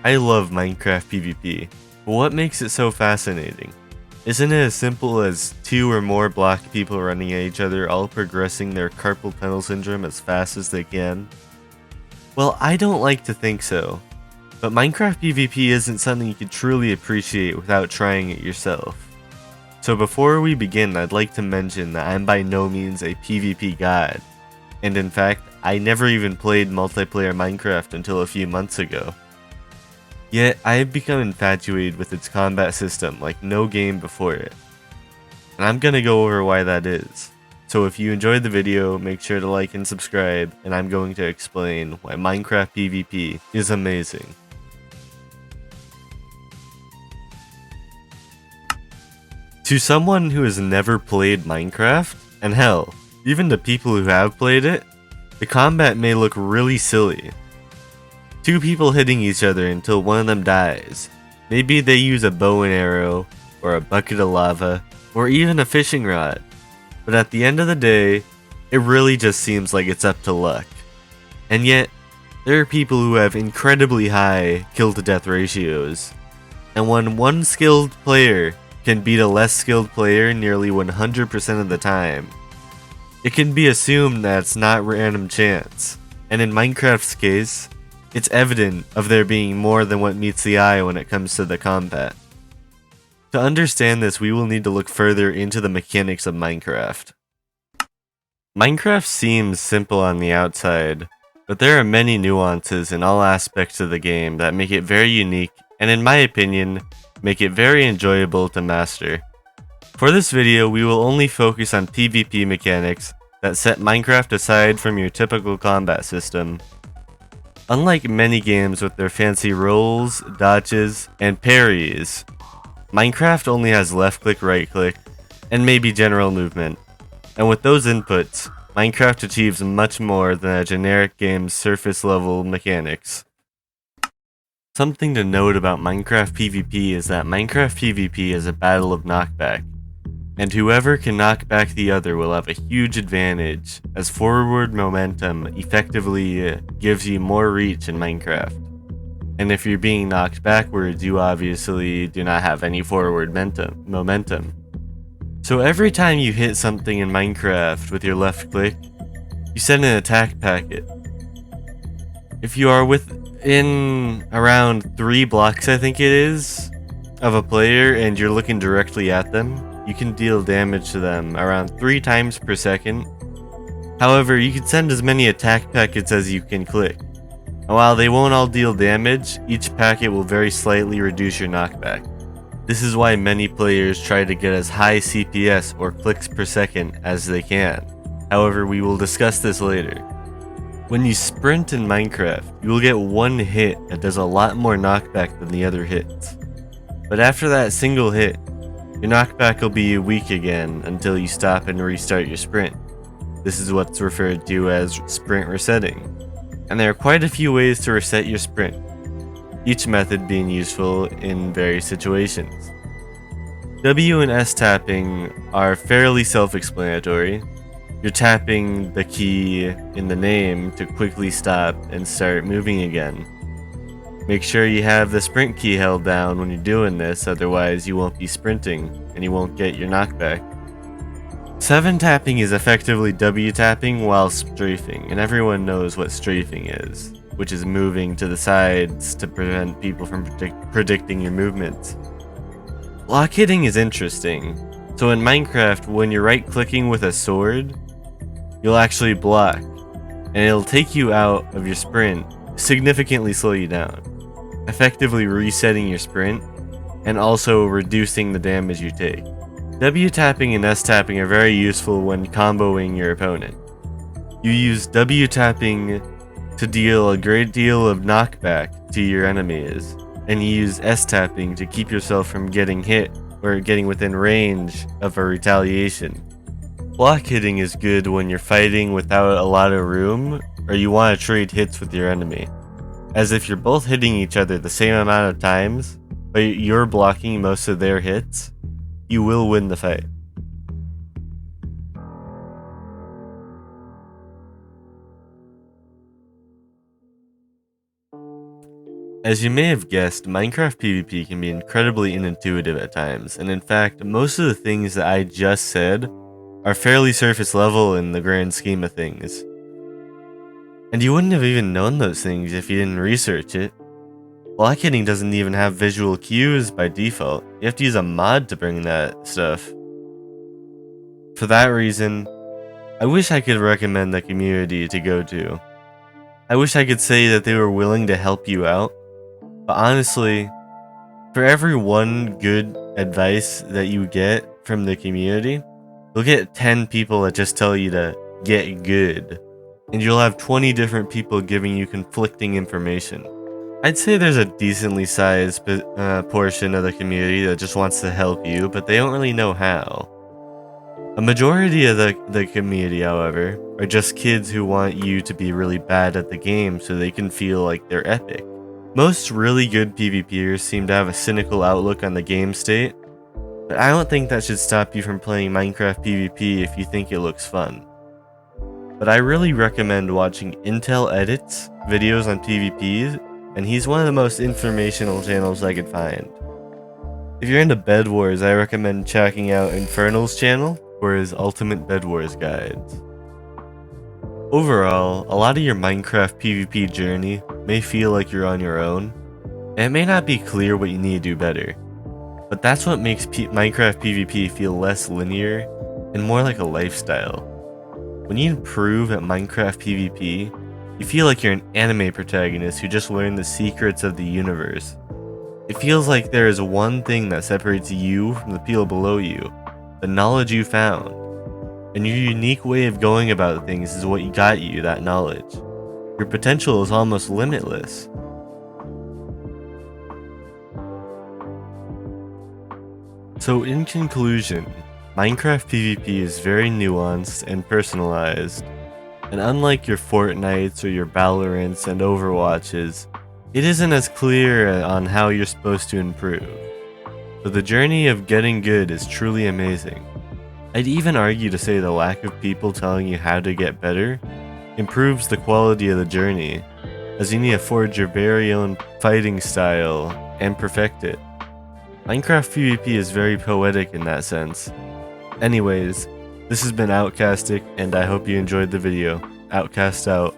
I love Minecraft PvP, but what makes it so fascinating? Isn't it as simple as 2 or more block people running at each other all progressing their carpal tunnel syndrome as fast as they can? Well, I don't like to think so, but Minecraft PvP isn't something you can truly appreciate without trying it yourself. So before we begin, I'd like to mention that I'm by no means a PvP god, and in fact, I never even played multiplayer Minecraft until a few months ago. Yet, I have become infatuated with its combat system like no game before it. And I'm gonna go over why that is. So if you enjoyed the video, make sure to like and subscribe, and I'm going to explain why Minecraft PvP is amazing. To someone who has never played Minecraft, and hell, even to people who have played it, the combat may look really silly. 2 people hitting each other until one of them dies. Maybe they use a bow and arrow, or a bucket of lava, or even a fishing rod. But at the end of the day, it really just seems like it's up to luck. And yet, there are people who have incredibly high kill to death ratios. And when one skilled player can beat a less skilled player nearly 100% of the time, it can be assumed that it's not random chance. And in Minecraft's case, it's evident of there being more than what meets the eye when it comes to the combat. To understand this, we will need to look further into the mechanics of Minecraft. Minecraft seems simple on the outside, but there are many nuances in all aspects of the game that make it very unique and, in my opinion, make it very enjoyable to master. For this video, we will only focus on PvP mechanics that set Minecraft aside from your typical combat system. Unlike many games with their fancy rolls, dodges, and parries, Minecraft only has left click, right click, and maybe general movement. And with those inputs, Minecraft achieves much more than a generic game's surface level mechanics. Something to note about Minecraft PvP is that Minecraft PvP is a battle of knockback, and whoever can knock back the other will have a huge advantage, as forward momentum effectively gives you more reach in Minecraft. And if you're being knocked backwards, you obviously do not have any forward momentum. So every time you hit something in Minecraft with your left click, you send an attack packet. If you are within around 3 blocks, I think it is, of a player and you're looking directly at them, you can deal damage to them around 3 times per second. However, you can send as many attack packets as you can click. And while they won't all deal damage, each packet will very slightly reduce your knockback. This is why many players try to get as high CPS or clicks per second as they can. However, we will discuss this later. When you sprint in Minecraft, you will get one hit that does a lot more knockback than the other hits. But after that single hit, your knockback will be weak again until you stop and restart your sprint. This is what's referred to as sprint resetting. And there are quite a few ways to reset your sprint, each method being useful in various situations. W and S tapping are fairly self-explanatory. You're tapping the key in the name to quickly stop and start moving again. Make sure you have the sprint key held down when you're doing this, otherwise you won't be sprinting and you won't get your knockback. 7 tapping is effectively W tapping while strafing, and everyone knows what strafing is, which is moving to the sides to prevent people from predicting your movements. Block hitting is interesting. So in Minecraft, when you're right clicking with a sword, you'll actually block, and it'll take you out of your sprint, significantly slow you down, effectively resetting your sprint, and also reducing the damage you take. W tapping and S tapping are very useful when comboing your opponent. You use W tapping to deal a great deal of knockback to your enemies, and you use S tapping to keep yourself from getting hit or getting within range of a retaliation. Block hitting is good when you're fighting without a lot of room, or you want to trade hits with your enemy, as if you're both hitting each other the same amount of times, but you're blocking most of their hits, you will win the fight. As you may have guessed, Minecraft PvP can be incredibly unintuitive at times, and in fact, most of the things that I just said are fairly surface level in the grand scheme of things. And you wouldn't have even known those things if you didn't research it. Block hitting doesn't even have visual cues by default. You have to use a mod to bring that stuff. For that reason, I wish I could recommend the community to go to. I wish I could say that they were willing to help you out, but honestly, for every one good advice that you get from the community, you'll get 10 people that just tell you to get good, and you'll have 20 different people giving you conflicting information. I'd say there's a decently sized portion of the community that just wants to help you, but they don't really know how. A majority of the community, however, are just kids who want you to be really bad at the game so they can feel like they're epic. Most really good PvPers seem to have a cynical outlook on the game state, but I don't think that should stop you from playing Minecraft PvP if you think it looks fun. But I really recommend watching Intel Edits videos on PvPs, and he's one of the most informational channels I could find. If you're into Bed Wars, I recommend checking out Infernal's channel for his Ultimate Bed Wars guides. Overall, a lot of your Minecraft PvP journey may feel like you're on your own, and it may not be clear what you need to do better. But that's what makes Minecraft PvP feel less linear and more like a lifestyle. When you improve at Minecraft PvP, you feel like you're an anime protagonist who just learned the secrets of the universe. It feels like there is one thing that separates you from the people below you, the knowledge you found. And your unique way of going about things is what got you that knowledge. Your potential is almost limitless. So in conclusion, Minecraft PvP is very nuanced and personalized, and unlike your Fortnites or your Valorants and Overwatches, it isn't as clear on how you're supposed to improve. But the journey of getting good is truly amazing. I'd even argue to say the lack of people telling you how to get better improves the quality of the journey, as you need to forge your very own fighting style and perfect it. Minecraft PvP is very poetic in that sense. Anyways, this has been Outcastic, and I hope you enjoyed the video. Outcast out.